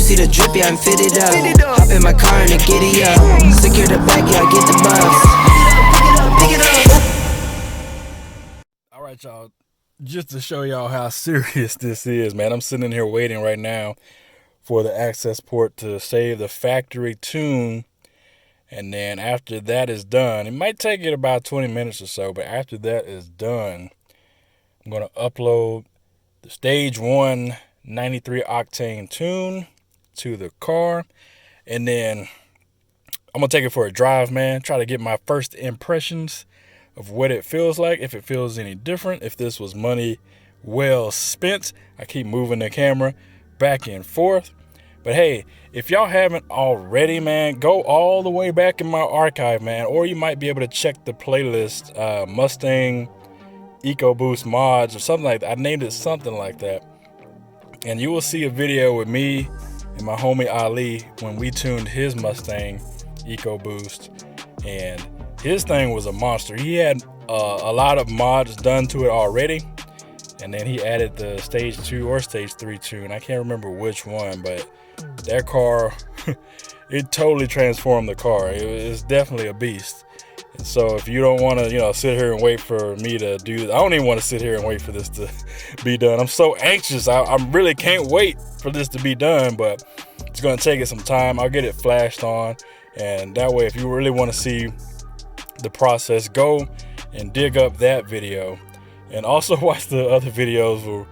see the drip, yeah, I'm fitted up. Hop in my car and a giddy up. Secure the back, yeah, I get the bus. Pick it up. All right, y'all. Just to show y'all how serious this is, man. I'm sitting here waiting right now for the Accessport to save the factory tune. And then after that is done, it might take it about 20 minutes or so, but after that is done, I'm going to upload the Stage 1 93 octane tune to the car. And then I'm going to take it for a drive, man. Try to get my first impressions of what it feels like, if it feels any different, if this was money well spent. I keep moving the camera back and forth. But hey, if y'all haven't already, man, go all the way back in my archive, man. Or you might be able to check the playlist, Mustang Ecoboost mods or something like that. I named it something like that. And you will see a video with me and my homie Ali when we tuned his Mustang Ecoboost. And his thing was a monster. He had a lot of mods done to it already. And then he added the Stage 2 or Stage 3 tune. I can't remember which one, but that car, it totally transformed the car. It's definitely a beast. And so if you don't want to, sit here and wait for me to do this, I don't even want to sit here and wait for this to be done. I'm so anxious. I really can't wait for this to be done, but it's going to take it some time. I'll get it flashed on. And that way, if you really want to see the process, go and dig up that video. And also watch the other videos where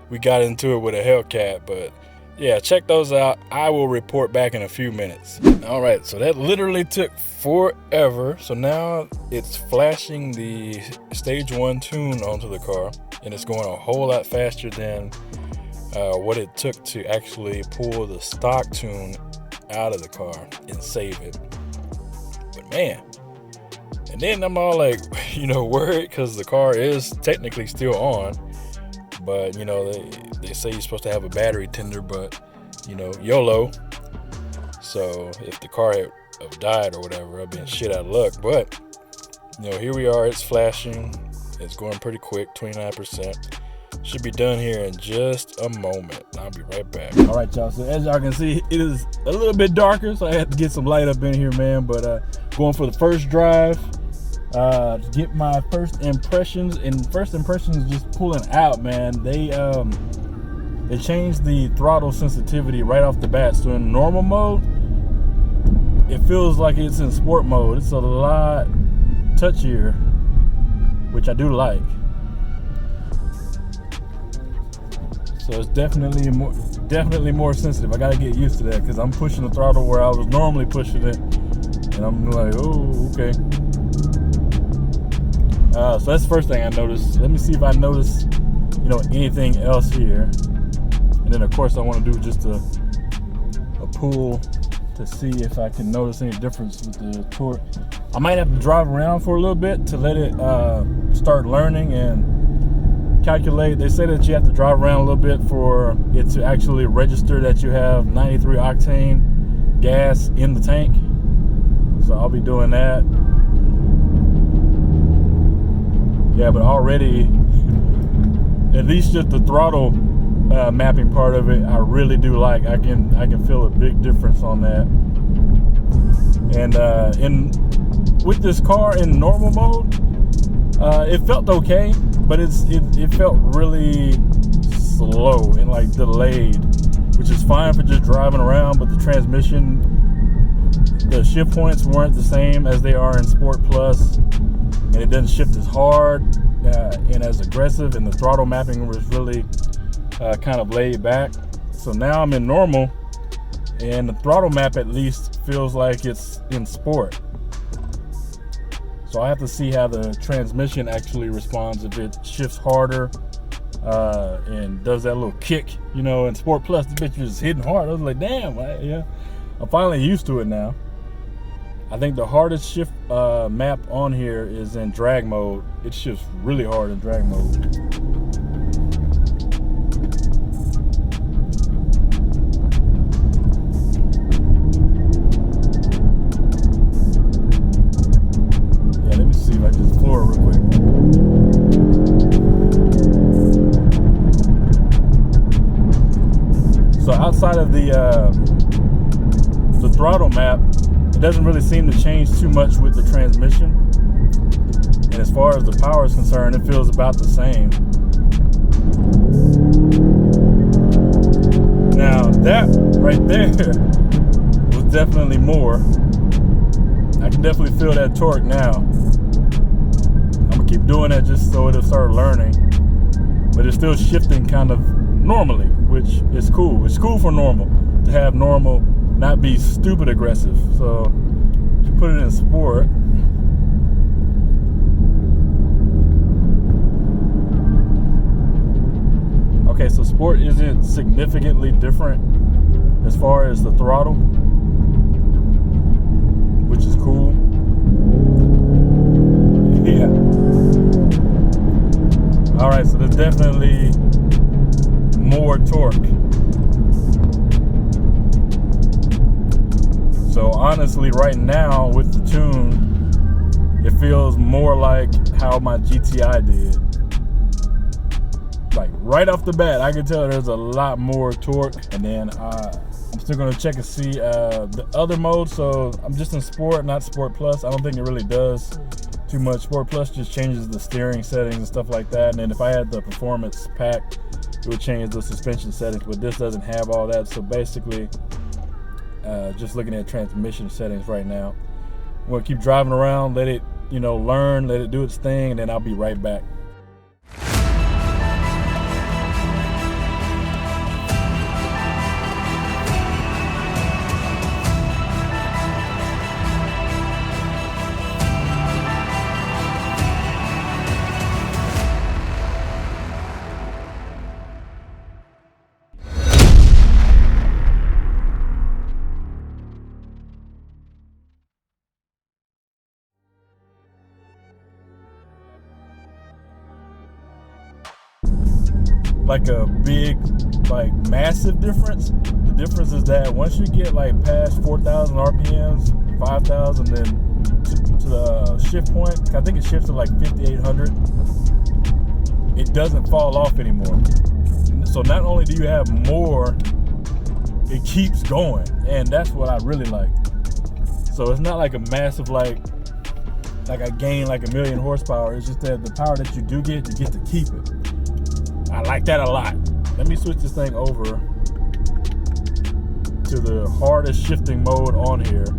we got into it with a Hellcat. But yeah, check those out. I will report back in a few minutes. All right, so that literally took forever. So now it's flashing the Stage 1 tune onto the car, and it's going a whole lot faster than what it took to actually pull the stock tune out of the car and save it. But man, and then I'm all like, worried because the car is technically still on. But, they say you're supposed to have a battery tender, but, YOLO. So if the car had died or whatever, I've been shit out of luck. But, here we are. It's flashing. It's going pretty quick, 29%. Should be done here in just a moment. I'll be right back. All right, y'all. So as y'all can see, it is a little bit darker, so I had to get some light up in here, man. But going for the first drive. To get my first impressions, and first impressions just pulling out, man. They changed the throttle sensitivity right off the bat. So in normal mode, it feels like it's in sport mode. It's a lot touchier, which I do like. So it's definitely more sensitive. I gotta get used to that because I'm pushing the throttle where I was normally pushing it, and I'm like, oh, okay. So that's the first thing I noticed. Let me see if I notice, anything else here. And then, of course, I want to do just a pull to see if I can notice any difference with the torque. I might have to drive around for a little bit to let it start learning and calculate. They say that you have to drive around a little bit for it to actually register that you have 93 octane gas in the tank. So I'll be doing that. Yeah, but already, at least just the throttle mapping part of it, I really do like. I can feel a big difference on that. And with this car in normal mode, it felt okay, but it felt really slow and like delayed, which is fine for just driving around. But the transmission, the shift points weren't the same as they are in Sport Plus. And it doesn't shift as hard and as aggressive, and the throttle mapping was really kind of laid back. So now I'm in normal, and the throttle map at least feels like it's in sport. So I have to see how the transmission actually responds, if it shifts harder and does that little kick. In Sport Plus, the bitch was hitting hard. I was like, damn, yeah. I'm finally used to it now. I think the hardest shift map on here is in drag mode. It shifts really hard in drag mode. Yeah, let me see if I just floor real quick. So outside of the the throttle map, it doesn't really seem to change too much with the transmission. And as far as the power is concerned, it feels about the same. Now that right there was definitely more. I can definitely feel that torque now. I'm gonna keep doing that just so it'll start learning. But it's still shifting kind of normally, which is cool. It's cool for normal, to have normal, not be stupid aggressive. So you put it in sport. Okay, so sport isn't significantly different as far as the throttle, which is cool. Yeah. All right, so there's definitely more torque. So honestly, right now with the tune, it feels more like how my GTI did. Like right off the bat, I can tell there's a lot more torque. And then I'm still gonna check and see the other mode. So I'm just in Sport, not Sport Plus. I don't think it really does too much. Sport Plus just changes the steering settings and stuff like that. And then if I had the Performance pack, it would change the suspension settings, but this doesn't have all that. So basically, just looking at transmission settings right now. We'll keep driving around, let it, learn, let it do its thing, and then I'll be right back. Like a big, massive difference. The difference is that once you get past 4,000 RPMs, 5,000, then to the shift point, I think it shifts to 5,800. It doesn't fall off anymore. So not only do you have more, it keeps going, and that's what I really like. So it's not like a massive I gain 1,000,000 horsepower. It's just that the power that you do get, you get to keep it. I like that a lot. Let me switch this thing over to the hardest shifting mode on here,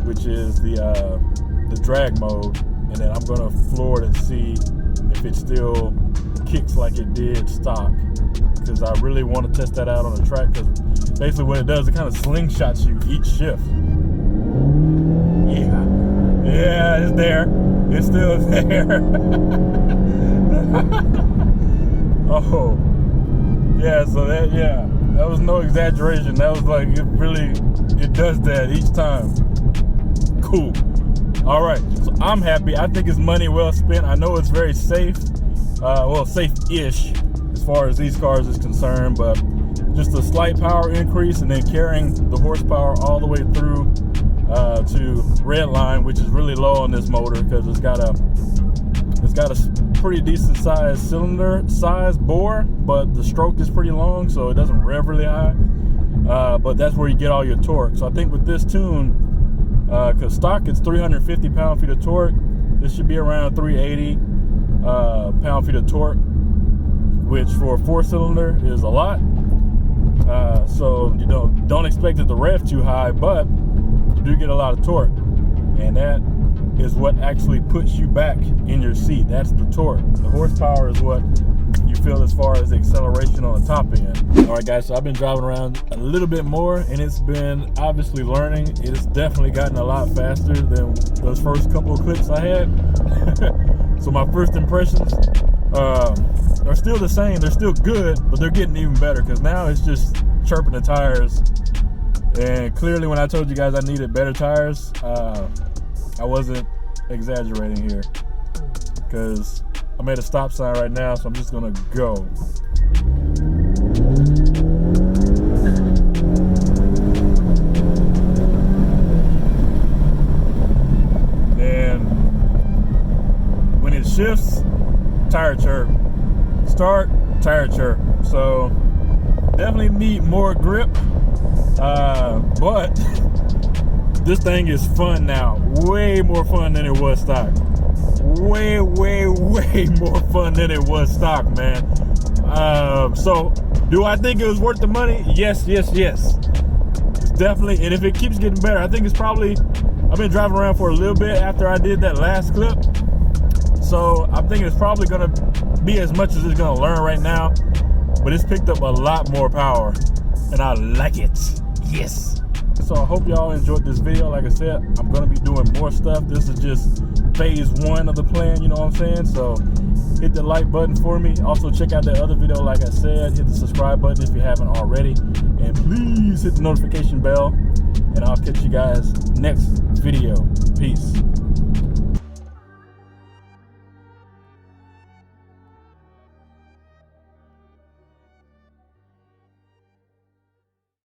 which is the drag mode, and then I'm gonna floor it and see if it still kicks like it did stock, because I really want to test that out on the track, because basically what it does, it kind of slingshots you each shift. Yeah, it's there. It's still there. Oh, yeah, so that was no exaggeration. That was it does that each time. Cool. All right, so I'm happy. I think it's money well spent. I know it's very safe, safe-ish as far as these cars is concerned, but just a slight power increase and then carrying the horsepower all the way through to red line, which is really low on this motor because it's got a pretty decent sized cylinder size bore, but the stroke is pretty long, so it doesn't rev really high. But that's where you get all your torque. So I think with this tune, because stock it's 350 pound-feet of torque, this should be around 380 pound-feet of torque, which for a 4-cylinder is a lot. So don't expect it to rev too high, but you do get a lot of torque, and that is what actually puts you back in your seat. That's the torque. The horsepower is what you feel as far as the acceleration on the top end. All right, guys, so I've been driving around a little bit more, and it's been obviously learning. It's definitely gotten a lot faster than those first couple of clips I had. So my first impressions are still the same. They're still good, but they're getting even better because now it's just chirping the tires. And clearly when I told you guys I needed better tires, I wasn't exaggerating here, because I'm at a stop sign right now, so I'm just gonna go. And when it shifts, tire chirp. Start, tire chirp. So definitely need more grip But this thing is fun now. Way more fun than it was stock. Way more fun than it was stock, man. So do I think it was worth the money? Yes. It's definitely, and if it keeps getting better, I think it's probably, I've been driving around for a little bit after I did that last clip. So I'm thinking it's probably gonna be as much as it's gonna learn right now, but it's picked up a lot more power and I like it. Yes. So I hope y'all enjoyed this video. Like I said, I'm gonna be doing more stuff. This is just phase 1 of the plan, you know what I'm saying? So hit the like button for me. Also check out that other video, like I said. Hit the subscribe button if you haven't already. And please hit the notification bell. And I'll catch you guys next video. Peace.